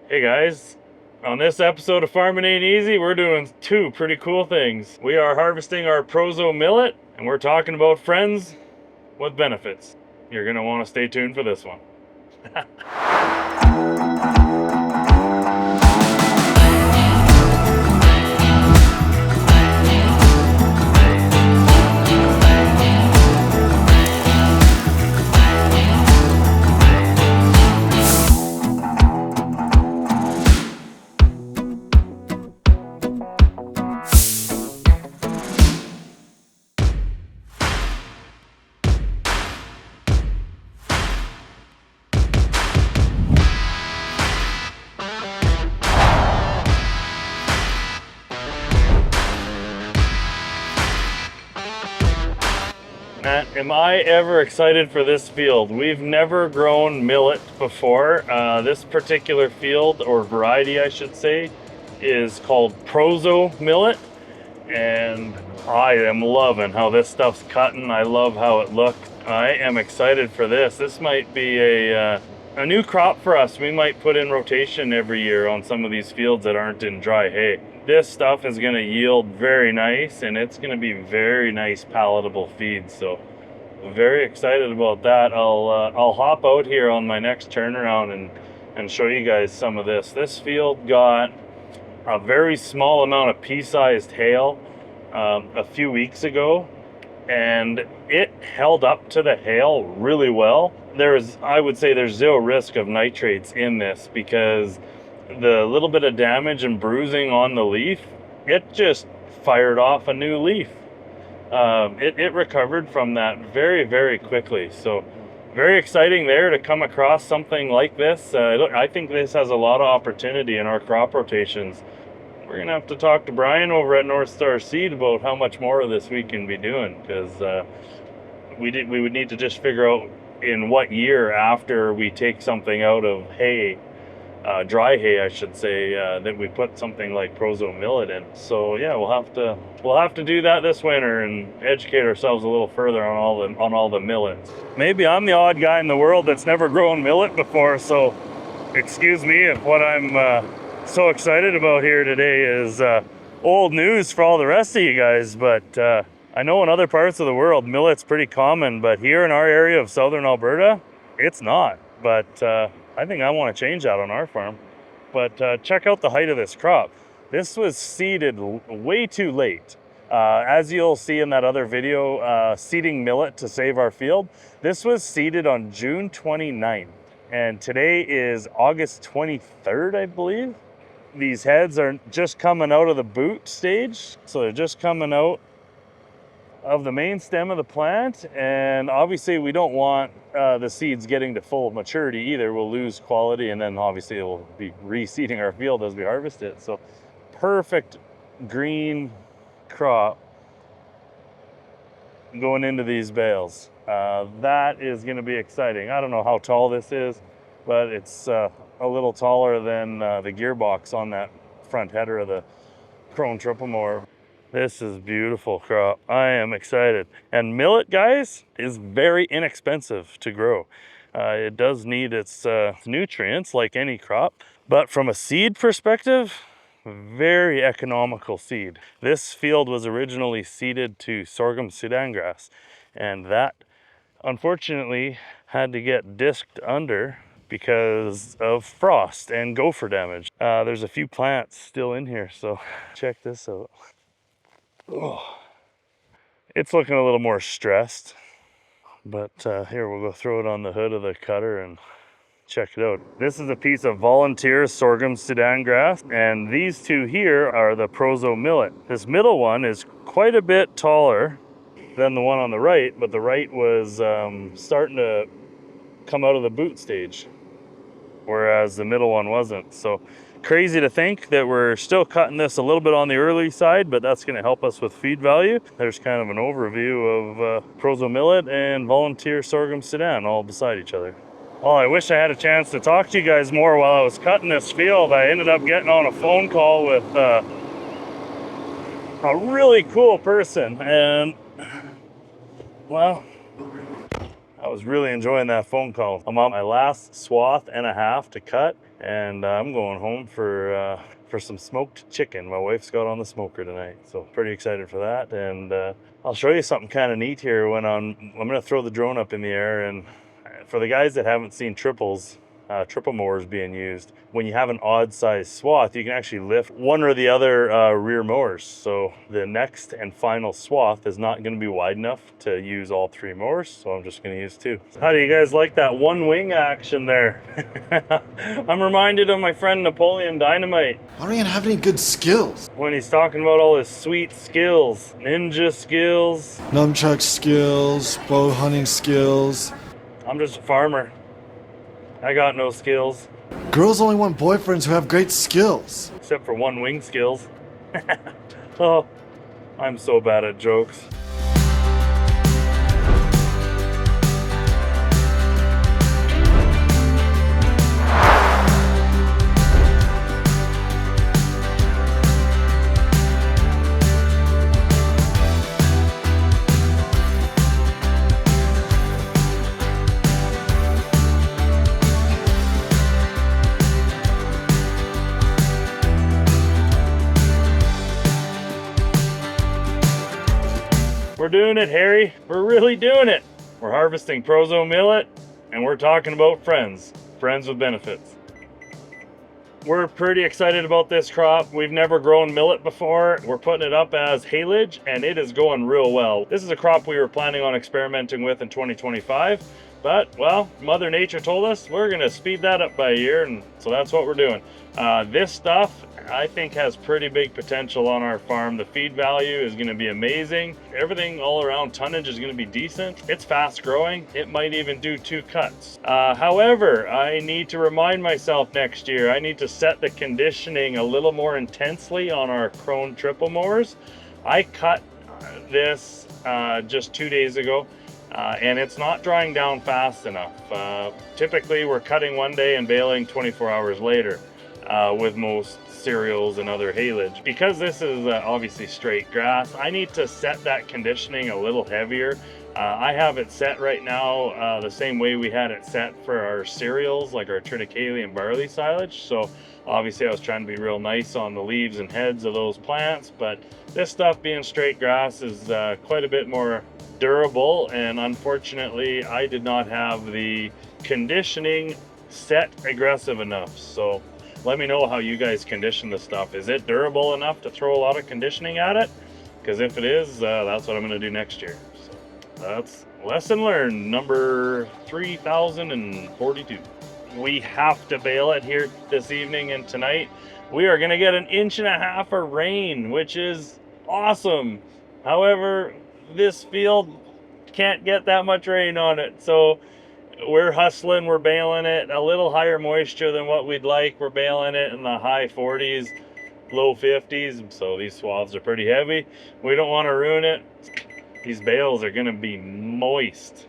Hey guys, on this episode of Farming Ain't Easy, we're doing two pretty cool things. We are harvesting our Proso Millet, and we're talking about friends with benefits. You're going to want to stay tuned for this one. Matt, am I ever excited for this field? We've never grown millet before. This particular field, or variety I should say, is called Proso Millet. And I am loving how this stuff's cutting. I love how it looks. I am excited for this. This might be a new crop for us. We might put in rotation every year on some of these fields that aren't in dry hay. This stuff is going to yield very nice, and it's going to be very nice palatable feed. So very excited about that. I'll hop out here on my next turnaround and show you guys some of this. This field got a very small amount of pea-sized hail a few weeks ago, and it held up to the hail really well. I would say there's zero risk of nitrates in this, because the little bit of damage and bruising on the leaf, it just fired off a new leaf. It recovered from that very, very quickly. So very exciting there to come across something like this. I think this has a lot of opportunity in our crop rotations. We're going to have to talk to Brian over at North Star Seed about how much more of this we can be doing, because we would need to just figure out in what year after we take something out of hay, dry hay I should say, that we put something like Proso Millet in. So yeah, we'll have to do that this winter and educate ourselves a little further on all the millets. Maybe I'm the odd guy in the world that's never grown millet before, so excuse me if what I'm so excited about here today is old news for all the rest of you guys. But I know in other parts of the world millet's pretty common, but here in our area of southern Alberta, it's not. But I think I want to change that on our farm. But check out the height of this crop. This was seeded way too late. As you'll see in that other video, seeding millet to save our field, this was seeded on June 29th. And today is August 23rd, I believe. These heads are just coming out of the boot stage. So they're just coming out of the main stem of the plant. And obviously we don't want the seeds getting to full maturity either. We'll lose quality, and then obviously we'll be reseeding our field as we harvest it. So perfect green crop going into these bales. That is going to be exciting. I don't know how tall this is, but it's a little taller than the gearbox on that front header of the Krone triple mower. This is beautiful crop. I am excited. And millet, guys, is very inexpensive to grow. It does need its nutrients like any crop, but from a seed perspective, very economical seed. This field was originally seeded to sorghum Sudan grass, and that unfortunately had to get disked under because of frost and gopher damage. There's a few plants still in here, so check this out. Oh, it's looking a little more stressed, but here, we'll go throw it on the hood of the cutter and check it out. This is a piece of volunteer sorghum Sudan grass, and these two here are the Proso Millet. This middle one is quite a bit taller than the one on the right, but the right was starting to come out of the boot stage, whereas the middle one wasn't. So crazy to think that we're still cutting this a little bit on the early side, but that's going to help us with feed value. There's kind of an overview of Proso Millet and volunteer sorghum Sudan all beside each other. Well, I wish I had a chance to talk to you guys more while I was cutting this field. I ended up getting on a phone call with a really cool person, and well, I was really enjoying that phone call. I'm on my last swath and a half to cut, and I'm going home for some smoked chicken. My wife's got on the smoker tonight, so pretty excited for that. And I'll show you something kind of neat here when I'm going to throw the drone up in the air. And for the guys that haven't seen triple mowers being used, when you have an odd size swath, you can actually lift one or the other rear mowers. So the next and final swath is not going to be wide enough to use all 3 mowers, so I'm just going to use 2. How do you guys like that one wing action there? I'm reminded of my friend Napoleon Dynamite. I don't even have any good skills. When he's talking about all his sweet skills, ninja skills. Nunchuck skills, bow hunting skills. I'm just a farmer. I got no skills. Girls only want boyfriends who have great skills. Except for one wing skills. Oh, I'm so bad at jokes. We're doing it, Harry. We're really doing it. We're harvesting Proso Millet, and we're talking about friends with benefits. We're pretty excited about this crop. We've never grown millet before. We're putting it up as haylage, and it is going real well. This is a crop we were planning on experimenting with in 2025, but, well, Mother Nature told us we're gonna speed that up by a year, and so that's what we're doing. This stuff, I think, has pretty big potential on our farm. The feed value is going to be amazing. Everything all around tonnage is going to be decent. It's fast growing. It might even do 2 cuts. However, I need to remind myself next year, I need to set the conditioning a little more intensely on our Krone triple mowers. I cut this just 2 days ago. And it's not drying down fast enough. Typically, we're cutting one day and baling 24 hours later with most cereals and other haylage. Because this is obviously straight grass, I need to set that conditioning a little heavier. I have it set right now the same way we had it set for our cereals, like our triticale and barley silage. So obviously I was trying to be real nice on the leaves and heads of those plants, but this stuff being straight grass is quite a bit more durable, and unfortunately I did not have the conditioning set aggressive enough. So let me know how you guys condition this stuff. Is it durable enough to throw a lot of conditioning at it? Because if it is, that's what I'm going to do next year. So that's lesson learned number 3042. We have to bale it here this evening and tonight. We are going to get 1.5 inches of rain, which is awesome. However, this field can't get that much rain on it, so we're hustling, we're baling it a little higher moisture than what we'd like. We're baling it in the high 40s, low 50s, so these swaths are pretty heavy. We don't want to ruin it. These bales are going to be moist.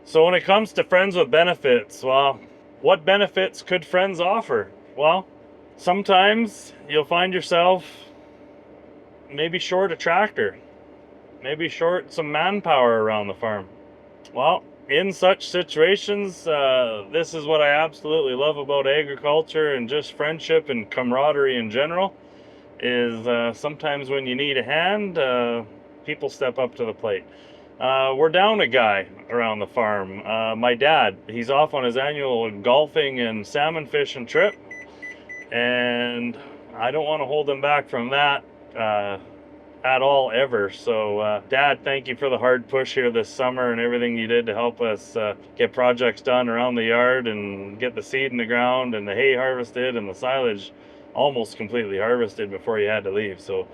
So when it comes to friends with benefits, well, what benefits could friends offer? Well, sometimes you'll find yourself maybe short a tractor, maybe short some manpower around the farm. Well, in such situations, this is what I absolutely love about agriculture and just friendship and camaraderie in general, is sometimes when you need a hand, people step up to the plate. We're down a guy around the farm. My dad, he's off on his annual golfing and salmon fishing trip, and I don't want to hold him back from that at all, ever. So Dad, thank you for the hard push here this summer and everything you did to help us get projects done around the yard and get the seed in the ground and the hay harvested and the silage almost completely harvested before you had to leave. So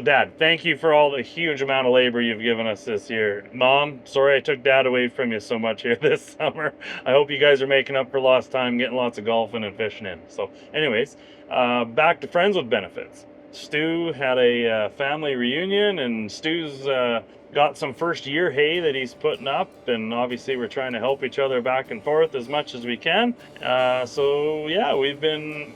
Dad, thank you for all the huge amount of labor you've given us this year. Mom, sorry I took Dad away from you so much here this summer. I hope you guys are making up for lost time, getting lots of golfing and fishing in. So anyways, back to friends with benefits. Stu had a family reunion, and Stu's got some first year hay that he's putting up, and obviously we're trying to help each other back and forth as much as we can. So yeah, we've been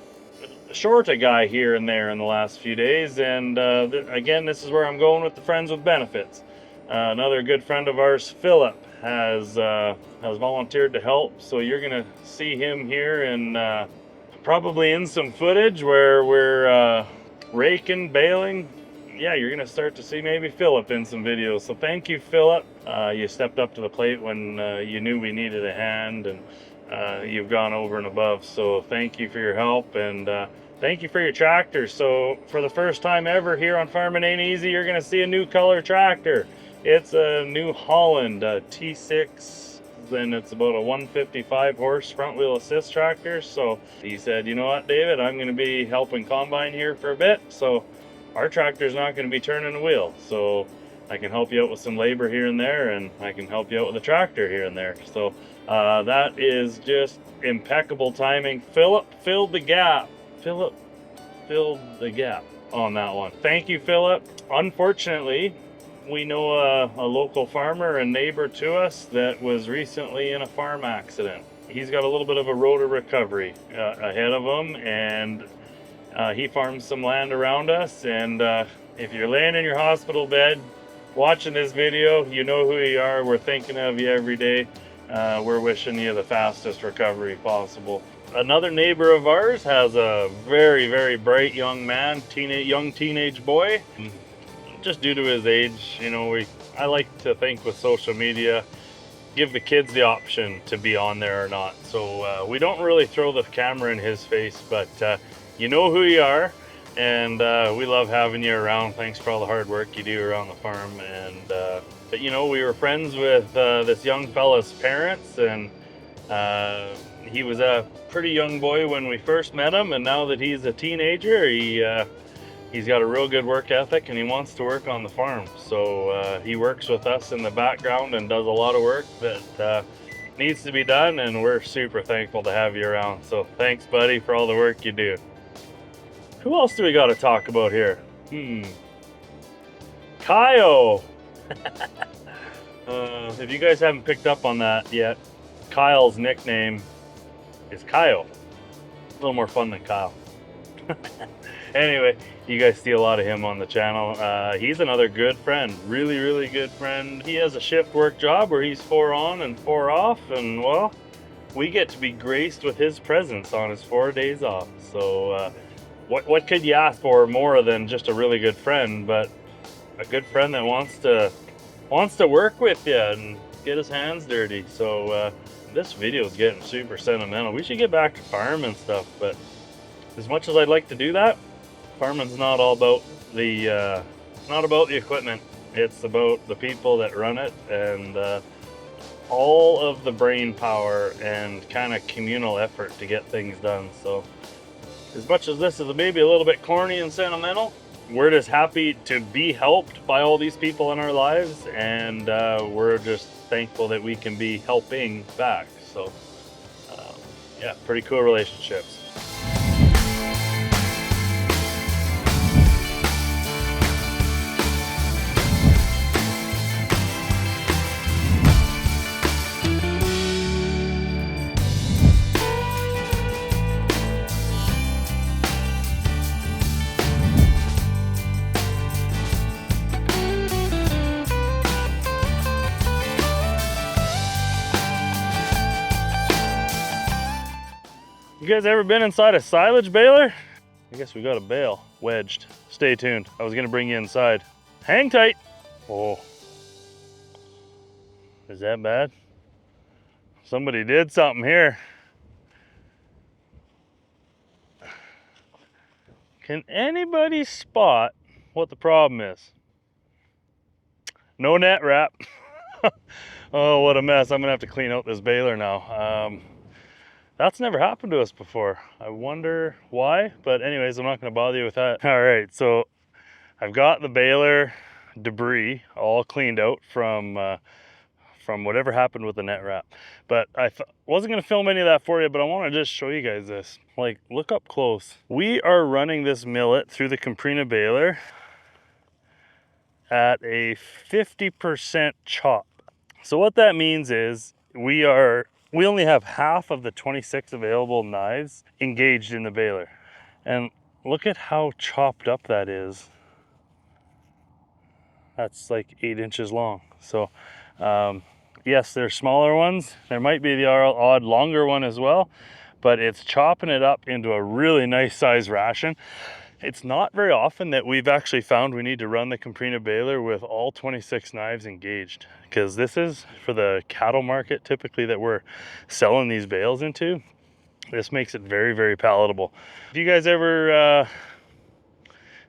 short a guy here and there in the last few days, and again, this is where I'm going with the friends with benefits. Another good friend of ours, Philip, has volunteered to help, so you're gonna see him here in probably in some footage where we're raking, baling. Yeah, you're gonna start to see maybe Philip in some videos. So thank you, Philip. You stepped up to the plate when you knew we needed a hand, and you've gone over and above. So thank you for your help, and thank you for your tractor. So for the first time ever here on Farming Ain't Easy, you're gonna see a new color tractor. It's a New Holland T6. Then it's about a 155 horse front wheel assist tractor. So he said, you know what, David, I'm going to be helping combine here for a bit, so our tractor's not going to be turning the wheel, so I can help you out with some labor here and there, and I can help you out with the tractor here and there. So that is just impeccable timing. Philip filled the gap. Philip filled the gap on that one. Thank you, Philip. Unfortunately, we know a local farmer and neighbor to us that was recently in a farm accident. He's got a little bit of a road to recovery ahead of him, and he farms some land around us. And if you're laying in your hospital bed watching this video, you know who you are. We're thinking of you every day. We're wishing you the fastest recovery possible. Another neighbor of ours has a very, very bright young man, young teenage boy. Just due to his age, you know, I like to think with social media, give the kids the option to be on there or not. So we don't really throw the camera in his face, but you know who you are, and we love having you around. Thanks for all the hard work you do around the farm. And but you know, we were friends with this young fella's parents, and he was a pretty young boy when we first met him, and now that he's a teenager, he's got a real good work ethic, and he wants to work on the farm. So he works with us in the background and does a lot of work that needs to be done, and we're super thankful to have you around. So thanks, buddy, for all the work you do. Who else do we got to talk about here? Kyle. If you guys haven't picked up on that yet, Kyle's nickname is Kyle. A little more fun than Kyle. Anyway, you guys see a lot of him on the channel. He's another good friend, really, really good friend. He has a shift work job where he's 4 on and 4 off, and well, we get to be graced with his presence on his 4 days off. So what could you ask for more than just a really good friend, but a good friend that wants to work with you and get his hands dirty. So this video is getting super sentimental. We should get back to farming and stuff, but as much as I'd like to do that, farming's not all about the equipment. It's about the people that run it, and all of the brain power and kind of communal effort to get things done. So as much as this is maybe a little bit corny and sentimental, we're just happy to be helped by all these people in our lives, and we're just thankful that we can be helping back. So yeah, pretty cool relationships. You guys ever been inside a silage baler? I guess we got a bale wedged. Stay tuned. I was gonna bring you inside. Hang tight. Oh, is that bad? Somebody did something here. Can anybody spot what the problem is? No net wrap. Oh, what a mess. I'm gonna have to clean out this baler now. That's never happened to us before. I wonder why, but anyways, I'm not gonna bother you with that. All right, so I've got the baler debris all cleaned out from whatever happened with the net wrap. But I wasn't gonna film any of that for you, but I wanna just show you guys this. Like, look up close. We are running this millet through the Comprina baler at a 50% chop. So what that means is we only have half of the 26 available knives engaged in the baler. And look at how chopped up that is. That's like 8 inches long. So yes, there's smaller ones. There might be the odd longer one as well, but it's chopping it up into a really nice size ration. It's not very often that we've actually found we need to run the Caprina baler with all 26 knives engaged, because this is for the cattle market typically that we're selling these bales into. This makes it very, very palatable. Have you guys ever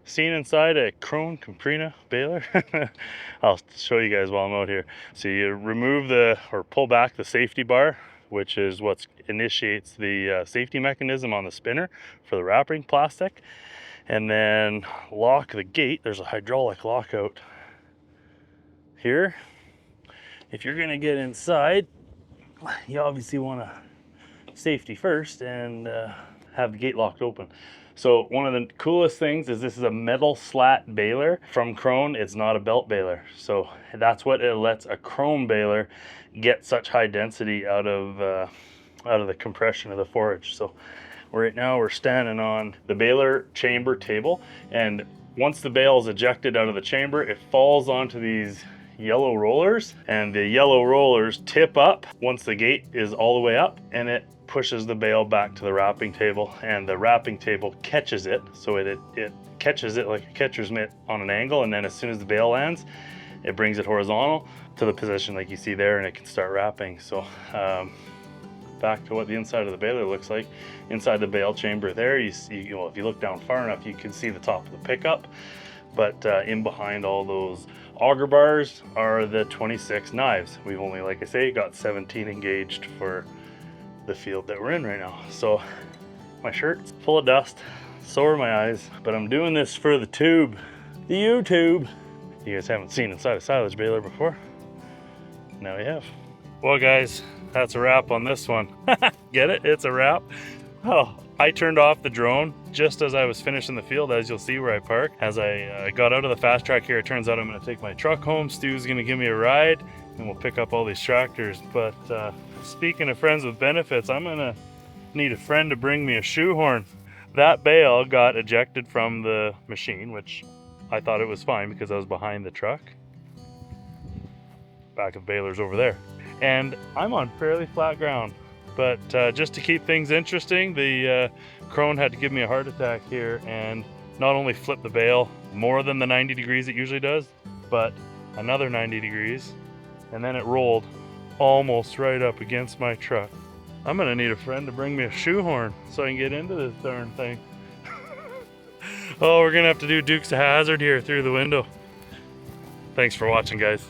seen inside a Krone Caprina baler? I'll show you guys while I'm out here. So you remove or pull back the safety bar, which is what initiates the safety mechanism on the spinner for the wrapping plastic, and then lock the gate. There's a hydraulic lockout here. If you're gonna get inside, you obviously want to safety first and have the gate locked open. So one of the coolest things is this is a metal slat baler from Krone. It's not a belt baler. So that's what it lets a chrome baler get such high density out of the compression of the forage. So right now we're standing on the baler chamber table, and once the bale is ejected out of the chamber, it falls onto these yellow rollers, and the yellow rollers tip up once the gate is all the way up, and it pushes the bale back to the wrapping table, and the wrapping table catches it. So it catches it like a catcher's mitt on an angle, and then as soon as the bale lands, it brings it horizontal to the position like you see there, and it can start wrapping. So back to what the inside of the baler looks like. Inside the bale chamber there, you see, well, if you look down far enough, you can see the top of the pickup, but in behind all those auger bars are the 26 knives. We've only, like I say, got 17 engaged for the field that we're in right now. So my shirt's full of dust, so are my eyes, but I'm doing this for the tube, the YouTube. You guys haven't seen inside a silage baler before. Now you have. Well guys, that's a wrap on this one. Get it? It's a wrap. Oh, I turned off the drone just as I was finishing the field, as you'll see where I park. As I got out of the fast track here, it turns out I'm gonna take my truck home. Stu's gonna give me a ride, and we'll pick up all these tractors. But speaking of friends with benefits, I'm gonna need a friend to bring me a shoehorn. That bale got ejected from the machine, which I thought it was fine because I was behind the truck. Back of the baler's over there. And I'm on fairly flat ground. But just to keep things interesting, the Krone had to give me a heart attack here and not only flip the bale more than the 90 degrees it usually does, but another 90 degrees. And then it rolled almost right up against my truck. I'm gonna need a friend to bring me a shoehorn so I can get into this darn thing. Oh, we're gonna have to do Dukes of Hazzard here through the window. Thanks for watching, guys.